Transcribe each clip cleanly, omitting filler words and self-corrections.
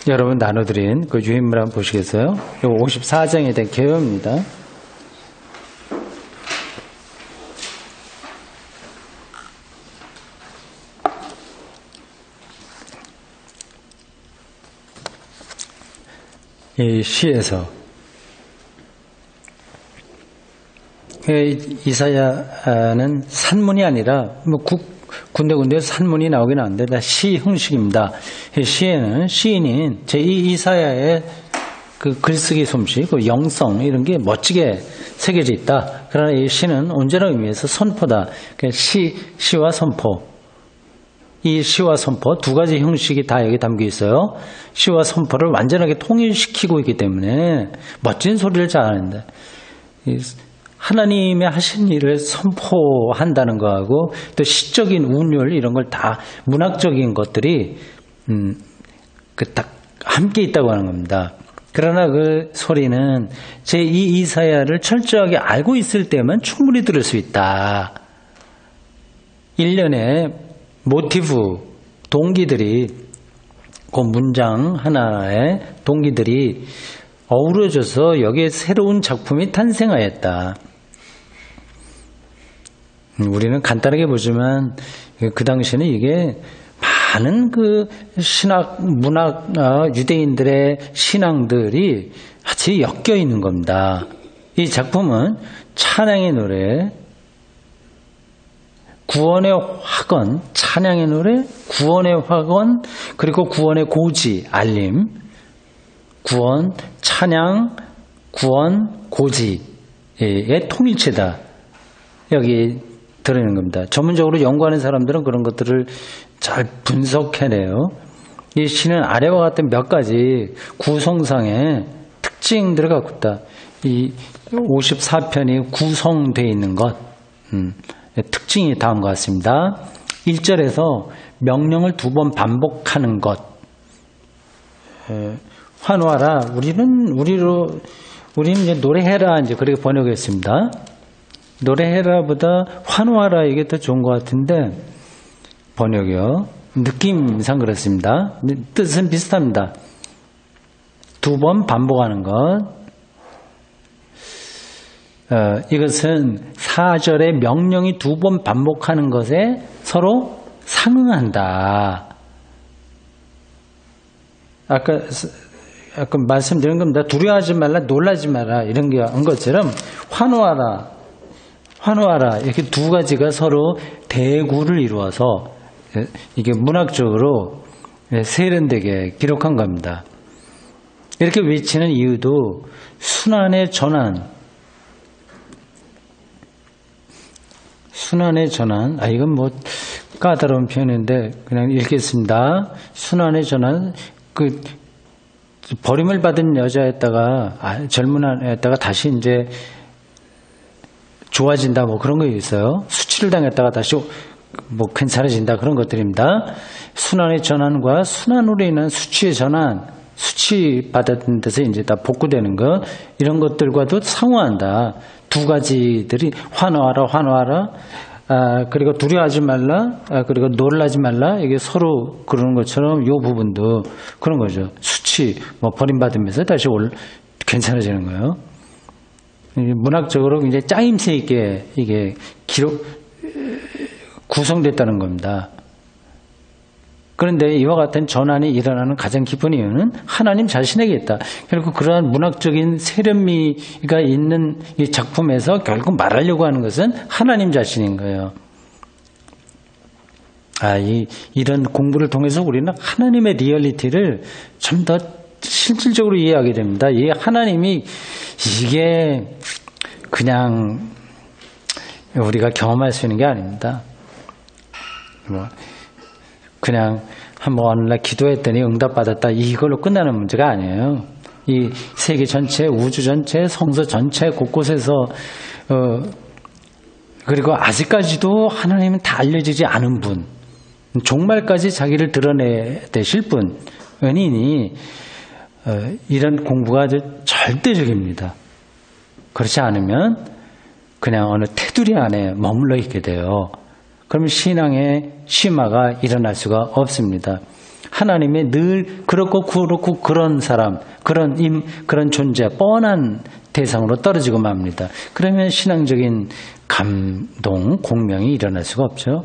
여러분 나눠드린 그 유인물 한번 보시겠어요? 이거 54장에 대한 개요입니다. 이 시에서 이사야는 산문이 아니라 뭐 군데군데에서 산문이 나오긴 하는데 다 시 형식입니다. 시에는 시인인 제2 이사야의 그 글쓰기 솜씨, 그 영성 이런 게 멋지게 새겨져 있다. 그러나 이 시는 언제나 의미에서 선포다. 그러니까 시와 선포. 이 시와 선포 두 가지 형식이 다 여기 담겨 있어요. 시와 선포를 완전하게 통일시키고 있기 때문에 멋진 소리를 잘하는데 하나님의 하신 일을 선포한다는 거하고 또 시적인 운율 이런 걸 다 문학적인 것들이 딱 함께 있다고 하는 겁니다. 그러나 그 소리는 제2 이사야를 철저하게 알고 있을 때만 충분히 들을 수 있다. 일련의 모티브, 동기들이 그 문장 하나의 동기들이 어우러져서 여기에 새로운 작품이 탄생하였다. 우리는 간단하게 보지만 그 당시에는 이게 많은 그 신학, 문학, 유대인들의 신앙들이 같이 엮여 있는 겁니다. 이 작품은 찬양의 노래, 구원의 확언, 찬양의 노래, 구원의 확언, 그리고 구원의 고지, 알림, 구원, 찬양, 구원, 고지의 통일체다. 여기 들어있는 겁니다. 전문적으로 연구하는 사람들은 그런 것들을 잘 분석해내요. 이 시는 아래와 같은 몇 가지 구성상의 특징들을 갖고 있다. 이 54편이 구성되어 있는 것, 특징이 다음과 같습니다. 1절에서 명령을 2번 반복하는 것. 환호하라. 우리는 이제 노래해라 이제 그렇게 번역했습니다. 노래해라보다 환호하라 이게 더 좋은 것 같은데 번역이요. 느낌상 그렇습니다. 뜻은 비슷합니다. 2번 반복하는 것. 이것은 4절의 명령이 2번 반복하는 것에 서로 상응한다. 아까 말씀드린 겁니다. 두려워하지 말라, 놀라지 마라 이런 게 한 것처럼 환호하라 이렇게 두 가지가 서로 대구를 이루어서 이게 문학적으로 세련되게 기록한 겁니다. 이렇게 외치는 이유도 순환의 전환, 이건 뭐 까다로운 표현인데 그냥 읽겠습니다. 순환의 전환, 버림을 받은 여자였다가 젊은 애였다가 다시 이제 좋아진다 뭐 그런 거 있어요. 수치를 당했다가 다시 뭐 괜찮아진다 그런 것들입니다. 순환의 전환과 순환으로 인한 수치의 전환, 수치 받았던 데서 이제 다 복구되는 거 이런 것들과도 상호한다. 두 가지들이 환호하라. 그리고 두려워하지 말라, 그리고 놀라지 말라. 이게 서로 그러는 것처럼 이 부분도 그런 거죠. 수치, 뭐 버림받으면서 다시 괜찮아지는 거예요. 문학적으로 굉장히 짜임새 있게 이게 구성됐다는 겁니다. 그런데 이와 같은 전환이 일어나는 가장 깊은 이유는 하나님 자신에게 있다. 결국 그러한 문학적인 세련미가 있는 이 작품에서 결국 말하려고 하는 것은 하나님 자신인 거예요. 이런 공부를 통해서 우리는 하나님의 리얼리티를 좀 더 실질적으로 이해하게 됩니다. 이 하나님이 이게 그냥 우리가 경험할 수 있는 게 아닙니다. 그냥 한번 어느 날 기도했더니 응답받았다 이걸로 끝나는 문제가 아니에요. 이 세계 전체, 우주 전체, 성서 전체 곳곳에서 그리고 아직까지도 하나님은 다 알려지지 않은 분, 종말까지 자기를 드러내실 분, 은인이 이런 공부가 아주 절대적입니다. 그렇지 않으면 그냥 어느 테두리 안에 머물러 있게 돼요. 그러면 신앙의 심화가 일어날 수가 없습니다. 하나님의 늘 그렇고 그런 사람, 그런 존재, 뻔한 대상으로 떨어지고 맙니다. 그러면 신앙적인 감동, 공명이 일어날 수가 없죠.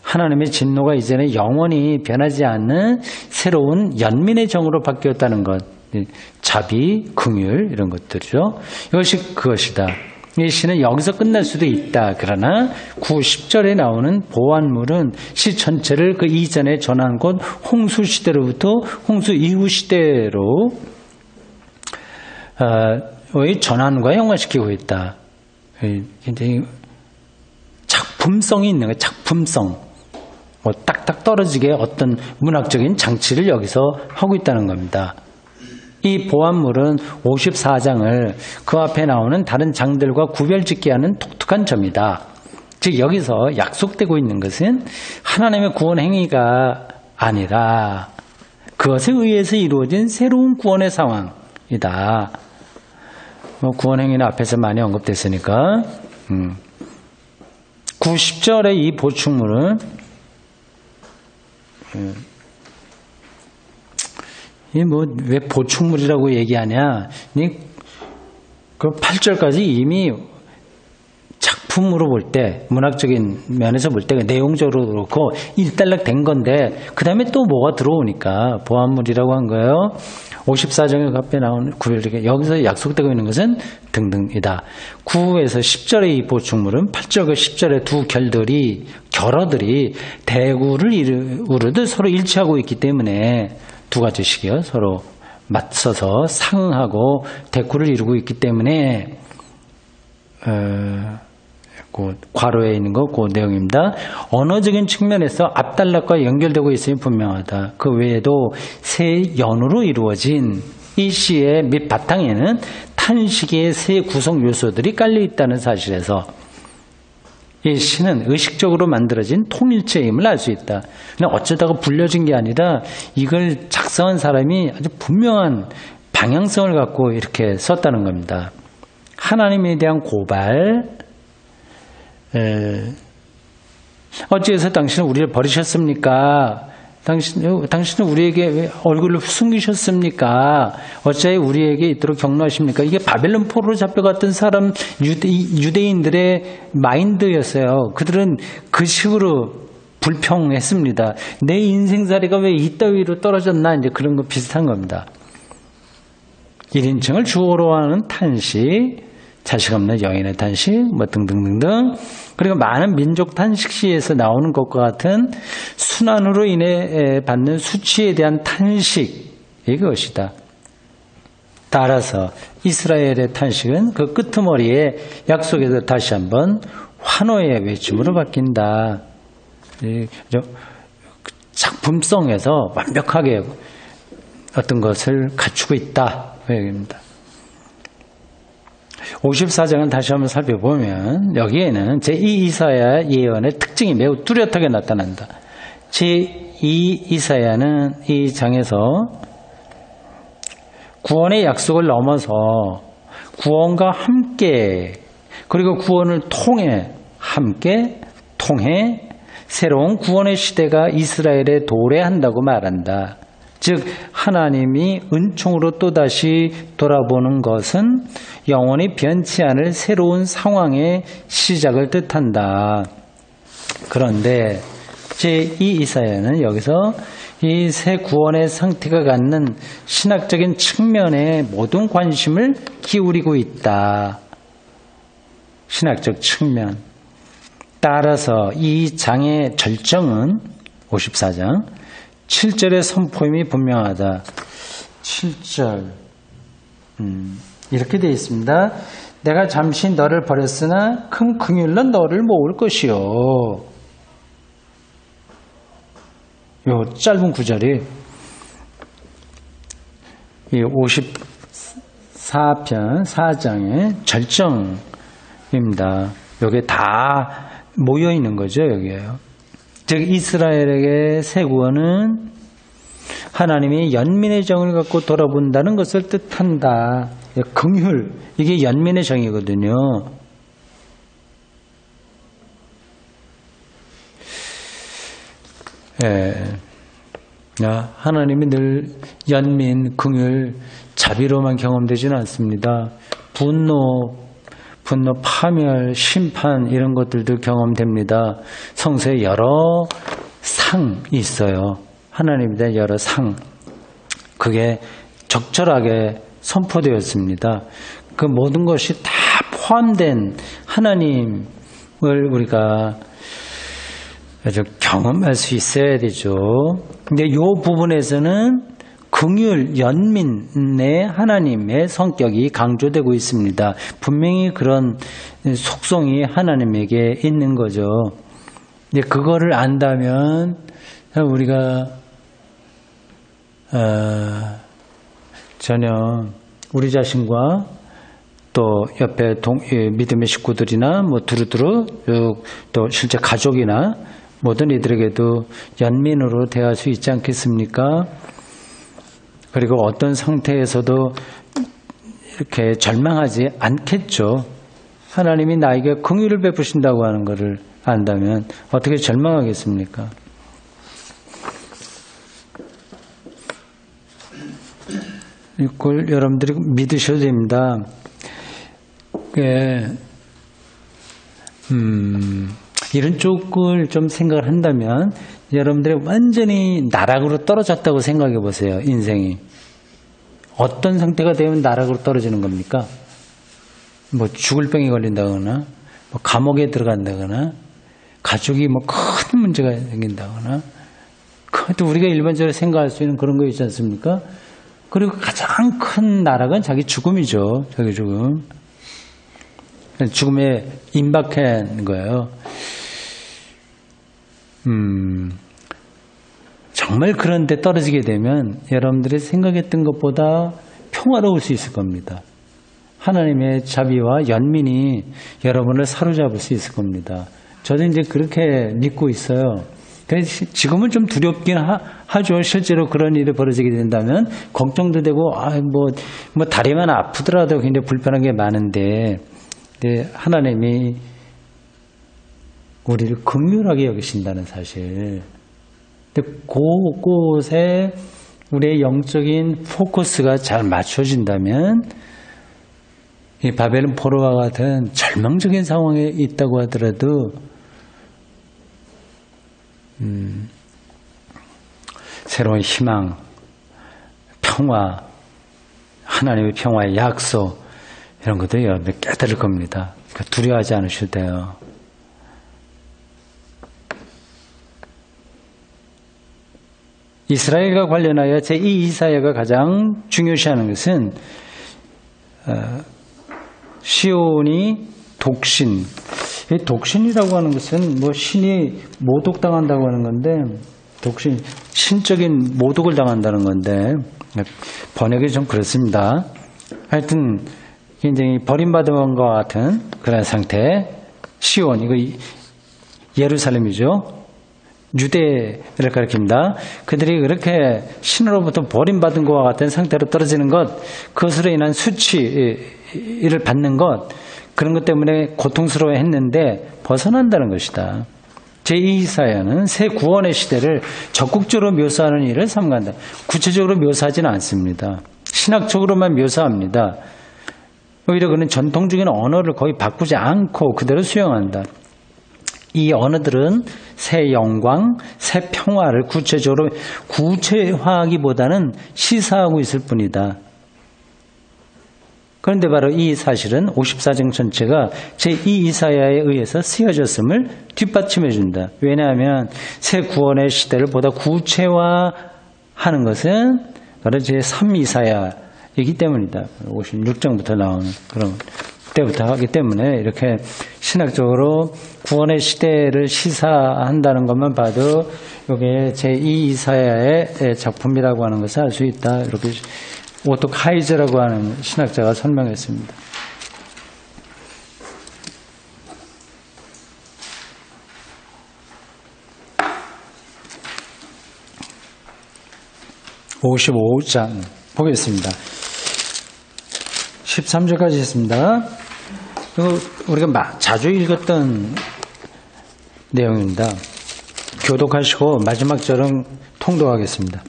하나님의 진노가 이제는 영원히 변하지 않는 새로운 연민의 정으로 바뀌었다는 것. 자비, 긍휼 이런 것들이죠. 이것이 그것이다. 이 시는 여기서 끝날 수도 있다. 그러나 9, 10절에 나오는 보완물은 시 전체를 그 이전에 전한 곳 홍수 시대로부터 홍수 이후 시대로 전환과 연관시키고 있다. 굉장히 작품성이 있는 거예요. 작품성. 뭐 딱딱 떨어지게 어떤 문학적인 장치를 여기서 하고 있다는 겁니다. 이 보완물은 54장을 그 앞에 나오는 다른 장들과 구별짓게 하는 독특한 점이다. 즉 여기서 약속되고 있는 것은 하나님의 구원 행위가 아니라 그것에 의해서 이루어진 새로운 구원의 상황이다. 구원 행위는 앞에서 많이 언급됐으니까 9, 10절의 이 보충물은 왜 보충물이라고 얘기하냐? 그 8절까지 이미 작품으로 볼 때, 문학적인 면에서 볼 때, 내용적으로 그렇고, 일단락 된 건데, 그 다음에 또 뭐가 들어오니까 보완물이라고 한 거예요. 54장에 앞에 나오는 구별되게, 여기서 약속되고 있는 것은 등등이다. 9에서 10절의 이 보충물은 8절과 10절의 두 결어들이 대구를 이루듯 서로 일치하고 있기 때문에, 두 가지씩이요. 서로 맞서서 상응하고 대꾸를 이루고 있기 때문에 그 괄호에 있는 거 그 내용입니다. 언어적인 측면에서 앞단락과 연결되고 있음이 분명하다. 그 외에도 세 연으로 이루어진 이 시의 밑바탕에는 탄식의 세 구성 요소들이 깔려 있다는 사실에서 이 시는 의식적으로 만들어진 통일체임을 알 수 있다. 그냥 어쩌다가 불려진 게 아니라 이걸 작성한 사람이 아주 분명한 방향성을 갖고 이렇게 썼다는 겁니다. 하나님에 대한 고발, 어찌해서 당신은 우리를 버리셨습니까? 당신은 우리에게 왜 얼굴을 숨기셨습니까? 어찌하여 우리에게 이토록 경노하십니까? 이게 바벨론 포로로 잡혀갔던 사람 유대인들의 마인드였어요. 그들은 그 식으로 불평했습니다. 내 인생살이가 왜 이따위로 떨어졌나? 이제 그런 거 비슷한 겁니다. 1인칭을 주어로 하는 탄식, 자식 없는 여인의 탄식, 뭐 등등등등. 그리고 많은 민족 탄식시에서 나오는 것과 같은 순환으로 인해 받는 수치에 대한 탄식, 이것이다. 따라서 이스라엘의 탄식은 그 끄트머리에 약속에서 다시 한번 환호의 외침으로 바뀐다. 작품성에서 완벽하게 어떤 것을 갖추고 있다. 그 얘기입니다. 54장을 다시 한번 살펴보면 여기에는 제2 이사야 예언의 특징이 매우 뚜렷하게 나타난다. 제2 이사야는 이 장에서 구원의 약속을 넘어서 구원과 함께 그리고 구원을 통해 함께 통해 새로운 구원의 시대가 이스라엘에 도래한다고 말한다. 즉 하나님이 은총으로 또다시 돌아보는 것은 영원히 변치 않을 새로운 상황의 시작을 뜻한다. 그런데 제2 이사야는 여기서 이 새 구원의 상태가 갖는 신학적인 측면에 모든 관심을 기울이고 있다. 신학적 측면. 따라서 이 장의 절정은 54장 7절의 선포임이 분명하다. 7절 이렇게 되어 있습니다. 내가 잠시 너를 버렸으나 큰 긍휼로 너를 모을 것이요. 요 짧은 구절이 이 54편 4장의 절정입니다. 여기에 다 모여 있는 거죠. 여기에요. 즉 이스라엘에게 새 구원은 하나님이 연민의 정을 갖고 돌아본다는 것을 뜻한다. 긍휼, 이게 연민의 정이거든요. 하나님이 늘 연민, 긍휼, 자비로만 경험되지는 않습니다. 분노, 파멸, 심판 이런 것들도 경험됩니다. 성서에 여러 상이 있어요. 하나님에 대한 여러 상. 그게 적절하게 선포되었습니다. 그 모든 것이 다 포함된 하나님을 우리가 아주 경험할 수 있어야 되죠. 근데 이 부분에서는 긍휼, 연민의 하나님의 성격이 강조되고 있습니다. 분명히 그런 속성이 하나님에게 있는 거죠. 근데 그거를 안다면 우리가 전혀 우리 자신과 또 옆에 믿음의 식구들이나 뭐 두루두루 또 실제 가족이나 모든 이들에게도 연민으로 대할 수 있지 않겠습니까? 그리고 어떤 상태에서도 이렇게 절망하지 않겠죠. 하나님이 나에게 긍휼을 베푸신다고 하는 것을 안다면 어떻게 절망하겠습니까? 이걸 여러분들이 믿으셔야 됩니다. 이런 쪽을 좀 생각을 한다면 여러분들이 완전히 나락으로 떨어졌다고 생각해 보세요. 인생이. 어떤 상태가 되면 나락으로 떨어지는 겁니까? 뭐 죽을 병이 걸린다거나 뭐 감옥에 들어간다거나 가족이 뭐 큰 문제가 생긴다거나 그것도 우리가 일반적으로 생각할 수 있는 그런 거 있지 않습니까? 그리고 가장 큰 나락은 자기 죽음이죠. 자기 죽음. 죽음에 임박한 거예요. 정말 그런 데 떨어지게 되면 여러분들이 생각했던 것보다 평화로울 수 있을 겁니다. 하나님의 자비와 연민이 여러분을 사로잡을 수 있을 겁니다. 저도 이제 그렇게 믿고 있어요. 지금은 좀 두렵긴 하죠. 실제로 그런 일이 벌어지게 된다면 걱정도 되고 뭐 다리만 아프더라도 굉장히 불편한 게 많은데 하나님이 우리를 긍휼하게 여기신다는 사실. 근데 그곳에 우리의 영적인 포커스가 잘 맞춰진다면 이 바벨론 포로와 같은 절망적인 상황에 있다고 하더라도 새로운 희망, 평화, 하나님의 평화의 약속 이런 것들이 여러분들 깨달을 겁니다. 그러니까 두려워하지 않으셔도 돼요. 이스라엘과 관련하여 제2 이사야가 가장 중요시하는 것은 시온이 독신. 이 독신이라고 하는 것은 뭐 신이 모독당한다고 하는 건데 독신, 신적인 모독을 당한다는 건데 번역이 좀 그렇습니다. 하여튼 굉장히 버림받은 것과 같은 그런 상태. 시온, 이거 예루살렘이죠. 유대를 가리킵니다. 그들이 그렇게 신으로부터 버림받은 것과 같은 상태로 떨어지는 것, 그것으로 인한 수치를 받는 것, 그런 것 때문에 고통스러워했는데 벗어난다는 것이다. 제2이사야는 새 구원의 시대를 적극적으로 묘사하는 일을 삼간다. 구체적으로 묘사하지는 않습니다. 신학적으로만 묘사합니다. 오히려 그는 전통적인 언어를 거의 바꾸지 않고 그대로 수용한다. 이 언어들은 새 영광, 새 평화를 구체적으로 구체화하기보다는 시사하고 있을 뿐이다. 그런데 바로 이 사실은 54장 전체가 제2이사야에 의해서 쓰여졌음을 뒷받침해 준다. 왜냐하면 새 구원의 시대를 보다 구체화하는 것은 바로 제3이사야이기 때문이다. 56장부터 나오는 그런 때부터 하기 때문에 이렇게 신학적으로 구원의 시대를 시사한다는 것만 봐도 이게 제2이사야의 작품이라고 하는 것을 알 수 있다. 이렇게 오토 카이저라고 하는 신학자가 설명했습니다. (55장) 보겠습니다. 13절까지 있습니다. 우리가 자주 읽었던 내용입니다. 교독하시고 마지막 절은 통독하겠습니다.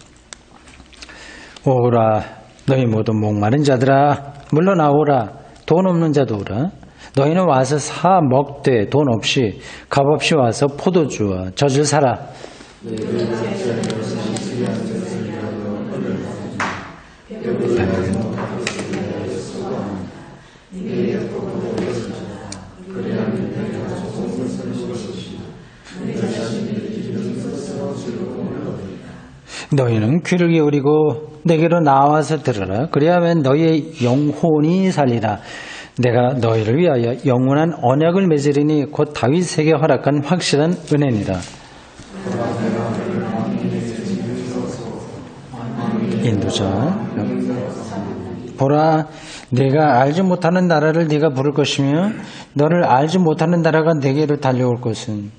오라 너희 모두 목마른 자들아 물러나오라. 돈 없는 자도 오라. 너희는 와서 사 먹되 돈 없이 값없이 와서 포도주와 젖을 사라. 너희는 귀를 기울이고 내게로 나와서 들으라. 그리하면 너희의 영혼이 살리라. 내가 너희를 위하여 영원한 언약을 맺으리니 곧 다윗에게 허락한 확실한 은혜니라. 인도자 보라 내가 알지 못하는 나라를 네가 부를 것이며 너를 알지 못하는 나라가 내게로 달려올 것은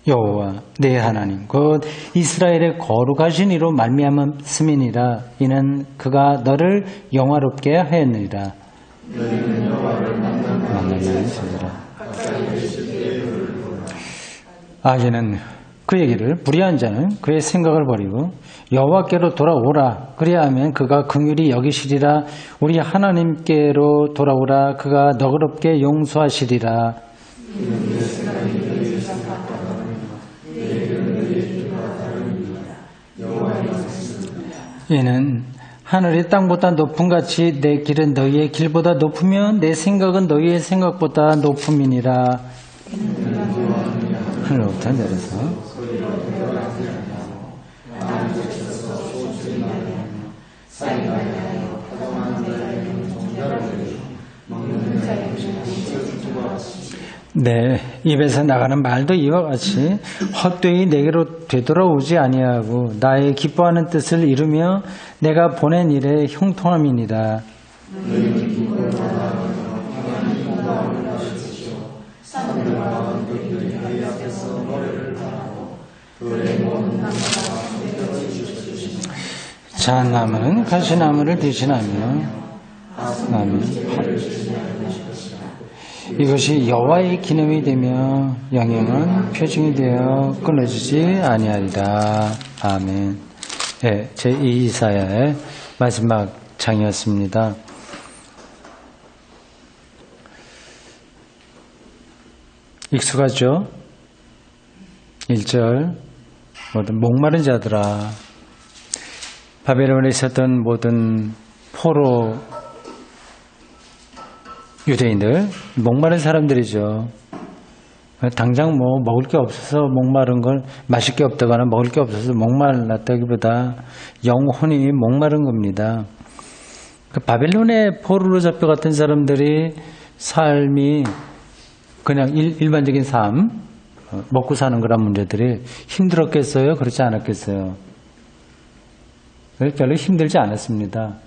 여호와 내 하나님 곧 이스라엘의 거룩하신 이로 말미암았음이니라. 이는 그가 너를 영화롭게 하였느니라. 이는 그 얘기를 불의한 자는 그의 생각을 버리고 여호와께로 돌아오라. 그리하면 그가 긍휼히 여기시리라. 우리 하나님께로 돌아오라. 그가 너그럽게 용서하시리라. 이는 하늘이 땅보다 높음같이 내 길은 너희의 길보다 높으며 내 생각은 너희의 생각보다 높음이니라. 하늘로부터 내려서 내 입에서 나가는 말도 이와 같이 헛되이 내게로 되돌아오지 아니하고 나의 기뻐하는 뜻을 이루며 내가 보낸 일에 형통함이니라. 자나무는 가시나무를 대신하며 이것이 여호와의 기념이 되며 영영은 표징이 되어 끊어지지 아니하리라. 아멘. 네, 제2이사야의 마지막 장이었습니다. 익숙하죠? 1절 모든 목마른 자들아 바벨론에 있었던 모든 포로 유대인들 목마른 사람들이죠. 당장 뭐 먹을 게 없어서 목마른 걸 마실 게 없다거나 먹을 게 없어서 목말랐다기보다 영혼이 목마른 겁니다. 그 바벨론의 포로로 잡혀갔던 사람들이 삶이 그냥 일반적인 삶 먹고 사는 그런 문제들이 힘들었겠어요? 그렇지 않았겠어요? 별로 힘들지 않았습니다.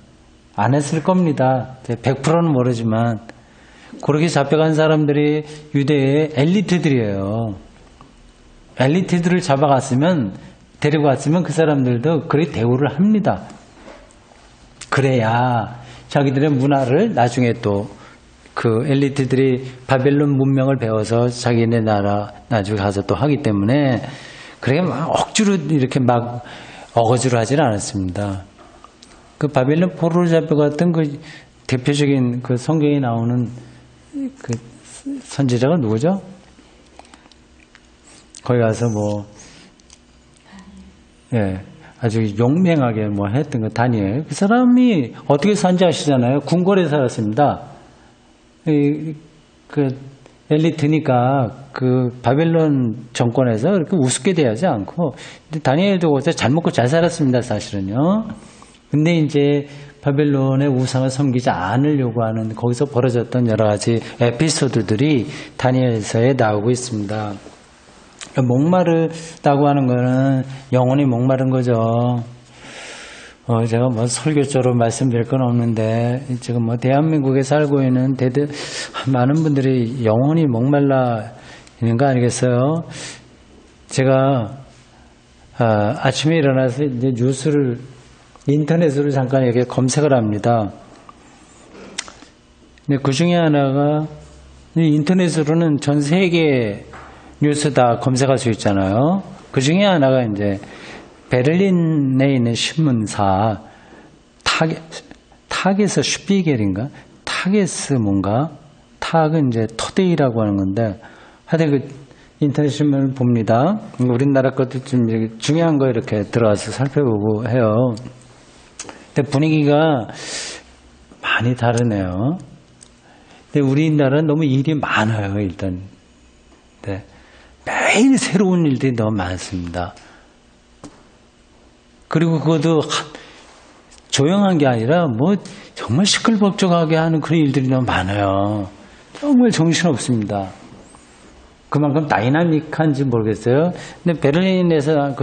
안 했을 겁니다. 100%는 모르지만 그렇게 잡혀간 사람들이 유대의 엘리트들이에요. 엘리트들을 잡아갔으면 데리고 왔으면 그 사람들도 그렇게 대우를 합니다. 그래야 자기들의 문화를 나중에 또 그 엘리트들이 바벨론 문명을 배워서 자기네 나라 나중에 가서 또 하기 때문에 그렇게 막 억지로 이렇게 막 어거지로 하지는 않았습니다. 그 바벨론 포로로 잡혀갔던 그 대표적인 그 성경에 나오는 그 선지자가 누구죠? 거기 가서 아주 용맹하게 했던 그 다니엘. 그 사람이 어떻게 산지 아시잖아요. 궁궐에 살았습니다. 그 엘리트니까 그 바벨론 정권에서 그렇게 우습게 대하지 않고, 근데 다니엘도 거기서 잘 먹고 잘 살았습니다, 사실은요. 근데 이제 바벨론의 우상을 섬기지 않으려고 하는 거기서 벌어졌던 여러 가지 에피소드들이 다니엘서에 나오고 있습니다. 목마르다고 하는 거는 영혼이 목마른 거죠. 제가 설교처럼 말씀드릴 건 없는데, 지금 대한민국에 살고 있는 많은 분들이 영혼이 목말라 있는 거 아니겠어요? 제가, 아침에 일어나서 이제 뉴스를, 인터넷으로 잠깐 이렇게 검색을 합니다. 근데 그 중에 하나가, 인터넷으로는 전 세계 뉴스 다 검색할 수 있잖아요. 그 중에 하나가 이제, 베를린에 있는 신문사 타겟스 슈피겔인가? 타겟스 뭔가? 탁은 이제 토데이라고 하는 건데 하여튼 그 인터넷 신문을 봅니다. 우리나라 것도 좀 중요한 거 이렇게 들어와서 살펴보고 해요. 근데 분위기가 많이 다르네요. 근데 우리나라는 너무 일이 많아요, 일단. 네. 매일 새로운 일들이 너무 많습니다. 그리고 그것도 조용한 게 아니라 뭐 정말 시끌벅적하게 하는 그런 일들이 너무 많아요. 정말 정신없습니다. 그만큼 다이나믹한지 모르겠어요. 근데 베를린에서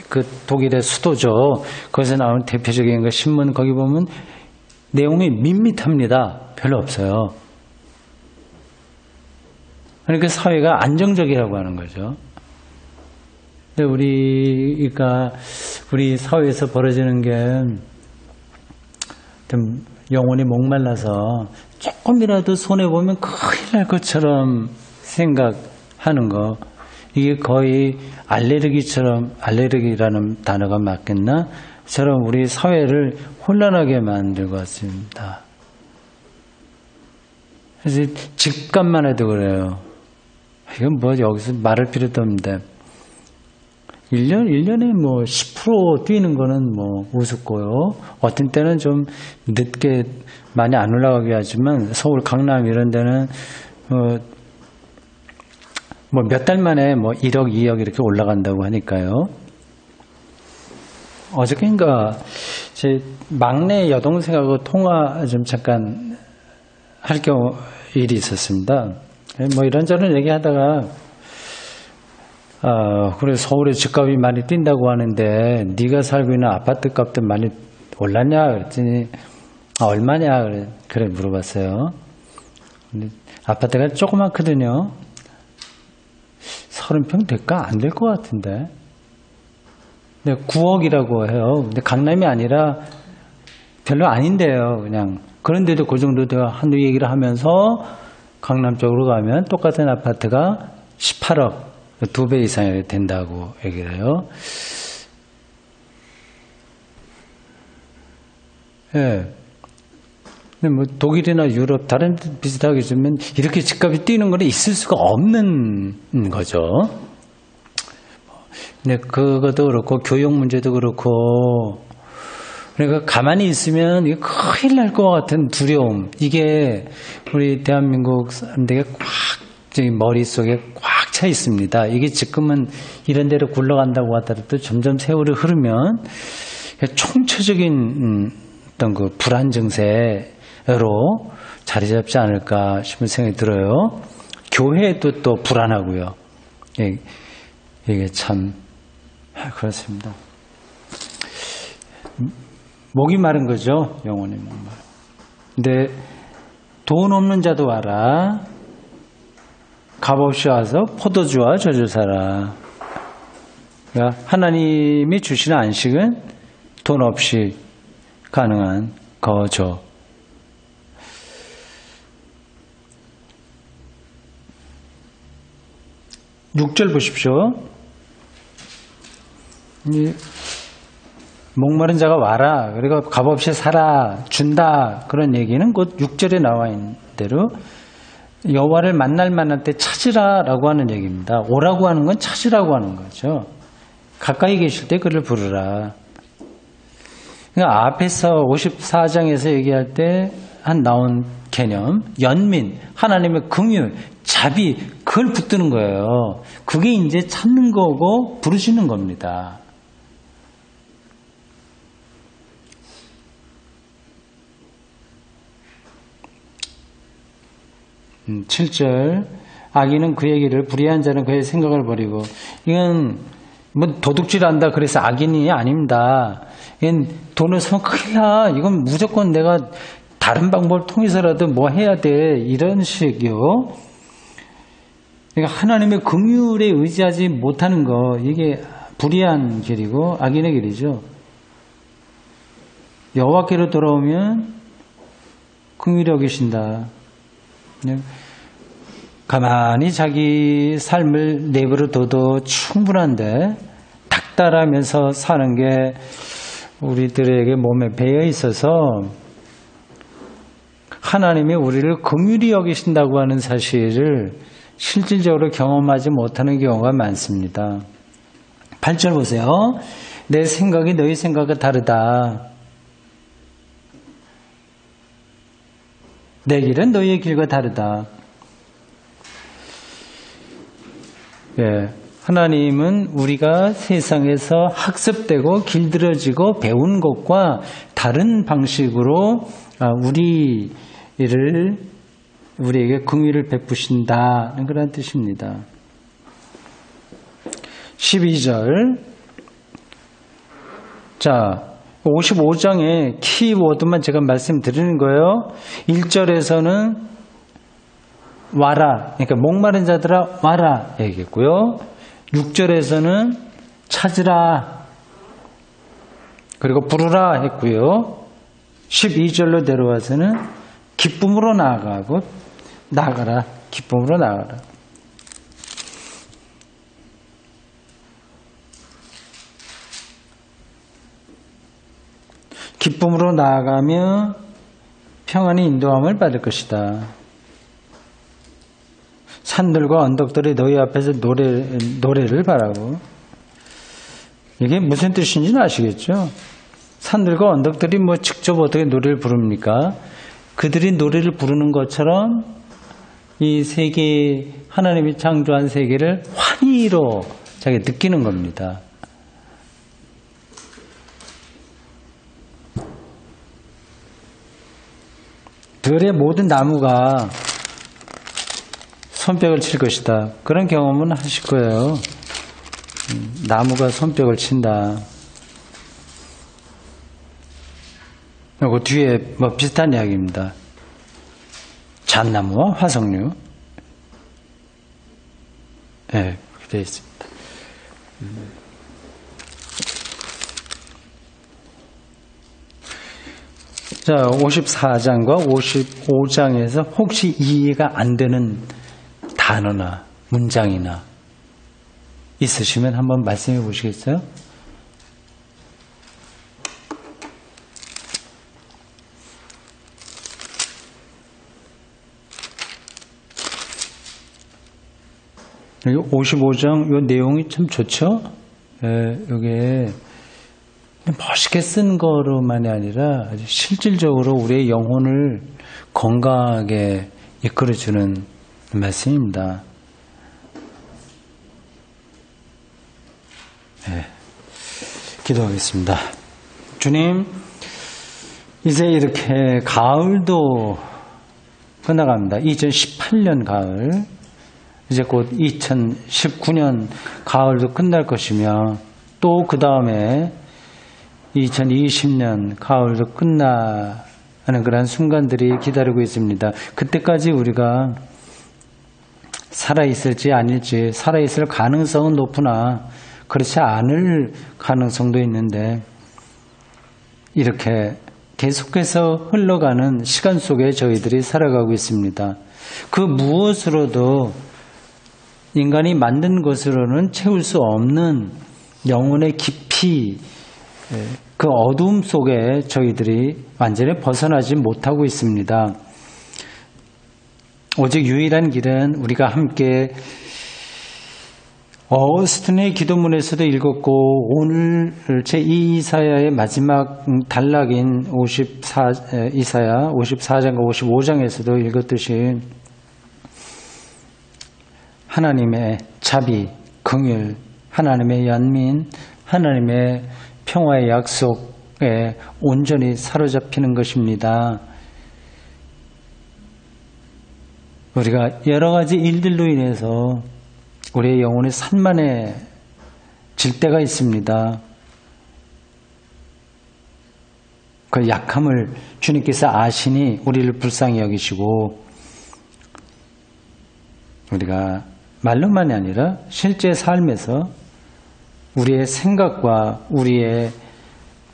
그 독일의 수도죠. 거기서 나오는 대표적인 그 신문 거기 보면 내용이 밋밋합니다. 별로 없어요. 그러니까 사회가 안정적이라고 하는 거죠. 근데 우리 사회에서 벌어지는 게 좀 영혼이 목말라서 조금이라도 손해보면 큰일 날 것처럼 생각하는 거. 이게 거의 알레르기라는 단어가 맞겠나? 처럼 우리 사회를 혼란하게 만들 것 같습니다. 그래서 집값만 해도 그래요. 이건 뭐 여기서 말할 필요도 없는데 1년에 뭐 10% 뛰는 거는 뭐 우습고요. 어떤 때는 좀 늦게 많이 안 올라가게 하지만 서울 강남 이런 데는 뭐 몇 달 만에 뭐 1억, 2억 이렇게 올라간다고 하니까요. 어저께인가 제 막내 여동생하고 통화 좀 잠깐 할 일이 있었습니다. 뭐 이런저런 얘기하다가 그래 서울에 집값이 많이 뛴다고 하는데 네가 살고 있는 아파트 값도 많이 올랐냐 그랬더니 얼마냐 그래 물어봤어요. 근데 아파트가 조그맣거든요. 30평 될까? 안 될 것 같은데. 근데 9억이라고 해요. 근데 강남이 아니라 별로 아닌데요. 그냥 그런데도 그 정도 내가 한두 얘기를 하면서 강남 쪽으로 가면 똑같은 아파트가 18억 2배 이상이 된다고 얘기를 해요. 예. 근데 뭐 독일이나 유럽 다른 데 비슷하겠지만 이렇게 집값이 뛰는 건 있을 수가 없는 거죠. 근데 그것도 그렇고 교육 문제도 그렇고 그러니까 가만히 있으면 이게 큰일 날 것 같은 두려움 이게 우리 대한민국 사람들에게 머릿속에 꽉 차 있습니다. 이게 지금은 이런 데로 굴러간다고 하더라도 점점 세월이 흐르면 총체적인 어떤 그 불안 증세로 자리 잡지 않을까 싶은 생각이 들어요. 교회도 또 불안하고요. 이게 참 그렇습니다. 목이 마른 거죠. 영혼이 목마른. 근데 돈 없는 자도 와라. 값없이 와서 포도주와 저주 사라. 그러니까 하나님이 주시는 안식은 돈 없이 가능한 거죠. (6절) 보십시오. 목마른 자가 와라. 그리고 값없이 사라. 준다. 그런 얘기는 곧 6절에 나와 있는 대로 여호와를 만날 때 찾으라라고 하는 얘기입니다. 오라고 하는 건 찾으라고 하는 거죠. 가까이 계실 때 그를 부르라. 그러니까 앞에서 54장에서 얘기할 때 한 나온 개념, 연민, 하나님의 긍휼, 자비, 그걸 붙드는 거예요. 그게 이제 찾는 거고 부르시는 겁니다. 7절 악인은 그의 길을 불의한 자는 그의 생각을 버리고 이건 뭐 도둑질한다 그래서 악인이 아닙니다. 이건 돈을 쓰면 큰일 나. 이건 무조건 내가 다른 방법을 통해서라도 뭐 해야 돼. 이런 식이요. 그러니까 하나님의 긍휼에 의지하지 못하는 거 이게 불의한 길이고 악인의 길이죠. 여호와께로 돌아오면 긍휼히 여기신다. 가만히 자기 삶을 내버려 둬도 충분한데 학달하면서 사는 게 우리들에게 몸에 배어 있어서 하나님이 우리를 긍휼히 여기신다고 하는 사실을 실질적으로 경험하지 못하는 경우가 많습니다. 8절 보세요. 내 생각이 너희 생각과 다르다. 내 길은 너희의 길과 다르다. 예, 하나님은 우리가 세상에서 학습되고 길들여지고 배운 것과 다른 방식으로 우리에게 긍휼을 베푸신다는 그런 뜻입니다. 12절. 자, 55장의 키워드만 제가 말씀드리는 거예요. 1절에서는 와라, 그러니까 목마른 자들아 와라 얘기했고요. 6절에서는 찾으라, 그리고 부르라 했고요. 12절로 내려와서는 기쁨으로 나아가라, 기쁨으로 나아가라. 기쁨으로 나아가며 평안히 인도함을 받을 것이다. 산들과 언덕들이 너희 앞에서 노래를 바라고. 이게 무슨 뜻인지는 아시겠죠? 산들과 언덕들이 뭐 직접 어떻게 노래를 부릅니까? 그들이 노래를 부르는 것처럼 이 세계, 하나님이 창조한 세계를 환희로 자기가 느끼는 겁니다. 들의 모든 나무가 손뼉을 칠 것이다. 그런 경험은 하실 거예요. 나무가 손뼉을 친다. 그리고 뒤에 뭐 비슷한 이야기입니다. 잣나무와 화석류. 네, 그렇게 되어 있습니다. 자, 54장과 55장에서 혹시 이해가 안 되는 단어나 문장이나 있으시면 한번 말씀해 보시겠어요? 여기 55장 요 내용이 참 좋죠? 여기에 멋있게 쓴 거로만이 아니라 실질적으로 우리의 영혼을 건강하게 이끌어주는 말씀입니다. 네, 기도하겠습니다. 주님, 이제 이렇게 가을도 끝나갑니다. 2018년 가을, 이제 곧 2019년 가을도 끝날 것이며 또 그 다음에 2020년 가을도 끝나는 그런 순간들이 기다리고 있습니다. 그때까지 우리가 살아있을지 아닐지, 살아있을 가능성은 높으나 그렇지 않을 가능성도 있는데 이렇게 계속해서 흘러가는 시간 속에 저희들이 살아가고 있습니다. 그 무엇으로도 인간이 만든 것으로는 채울 수 없는 영혼의 깊이, 그 어두움 속에 저희들이 완전히 벗어나지 못하고 있습니다. 오직 유일한 길은 우리가 함께 어스틴의 기도문에서도 읽었고 오늘 제2이사야의 마지막 단락인 이사야 54장과 55장에서도 읽었듯이 하나님의 자비, 긍휼, 하나님의 연민, 하나님의 평화의 약속에 온전히 사로잡히는 것입니다. 우리가 여러 가지 일들로 인해서 우리의 영혼이 산만해질 때가 있습니다. 그 약함을 주님께서 아시니 우리를 불쌍히 여기시고 우리가 말로만이 아니라 실제 삶에서 우리의 생각과 우리의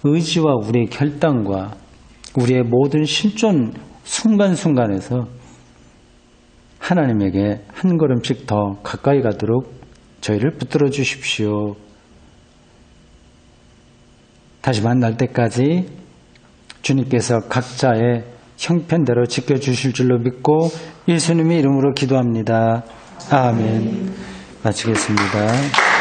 의지와 우리의 결단과 우리의 모든 실존 순간순간에서 하나님에게 한 걸음씩 더 가까이 가도록 저희를 붙들어 주십시오. 다시 만날 때까지 주님께서 각자의 형편대로 지켜주실 줄로 믿고 예수님의 이름으로 기도합니다. 아멘. 마치겠습니다.